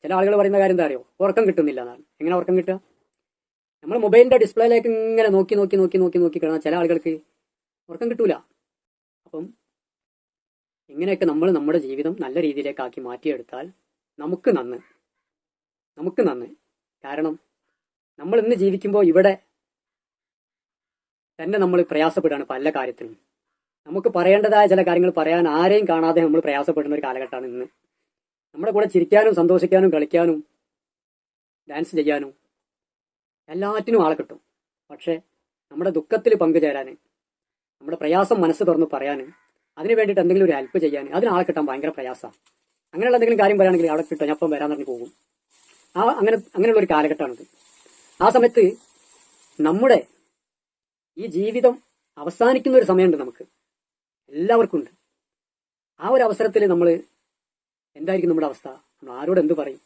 ചില ആളുകൾ പറയുന്ന കാര്യം എന്താ അറിയോ, ഉറക്കം കിട്ടുന്നില്ല എന്നാണ്. എങ്ങനെ ഉറക്കം കിട്ടുക? നമ്മൾ മൊബൈലിന്റെ ഡിസ്പ്ലേയിലേക്ക് ഇങ്ങനെ നോക്കി നോക്കി നോക്കി നോക്കി നോക്കി കിടന്നാൽ ചില ആളുകൾക്ക് ഉറക്കം കിട്ടൂല. അപ്പം ഇങ്ങനെയൊക്കെ നമ്മൾ നമ്മുടെ ജീവിതം നല്ല രീതിയിലേക്കാക്കി മാറ്റിയെടുത്താൽ നമുക്ക് നന്ന്. കാരണം നമ്മൾ ഇന്ന് ജീവിക്കുമ്പോൾ ഇവിടെ തന്നെ നമ്മൾ പ്രയാസപ്പെടുകയാണ് പല കാര്യത്തിലും. നമുക്ക് പറയേണ്ടതായ ചില കാര്യങ്ങൾ പറയാൻ ആരെയും കാണാതെ നമ്മൾ പ്രയാസപ്പെടുന്ന ഒരു കാലഘട്ടമാണ് ഇന്ന്. നമ്മുടെ കൂടെ ചിരിക്കാനും സന്തോഷിക്കാനും കളിക്കാനും ഡാൻസ് ചെയ്യാനും എല്ലാറ്റിനും ആളെ കിട്ടും. പക്ഷെ നമ്മുടെ ദുഃഖത്തിൽ പങ്കുചേരാൻ, നമ്മുടെ പ്രയാസം മനസ്സ് തുറന്ന് പറയാൻ, അതിന് വേണ്ടിയിട്ട് എന്തെങ്കിലും ഒരു ഹെൽപ്പ് ചെയ്യാൻ അതിന് ആളെ കിട്ടാൻ ഭയങ്കര പ്രയാസമാണ്. അങ്ങനെയുള്ള എന്തെങ്കിലും കാര്യം പറയുകയാണെങ്കിൽ ആളെ കിട്ടും, ഞാൻ അപ്പം വരാൻ പറഞ്ഞ് പോകും. അങ്ങനെയുള്ള ഒരു കാലഘട്ടമാണിത്. ആ സമയത്ത് നമ്മുടെ ഈ ജീവിതം അവസാനിക്കുന്ന ഒരു സമയമുണ്ട്, നമുക്ക് എല്ലാവർക്കും ഉണ്ട്. ആ ഒരു അവസരത്തിൽ നമ്മൾ എന്തായിരിക്കും നമ്മുടെ അവസ്ഥ? നമ്മൾ ആരോട് എന്ത് പറയും?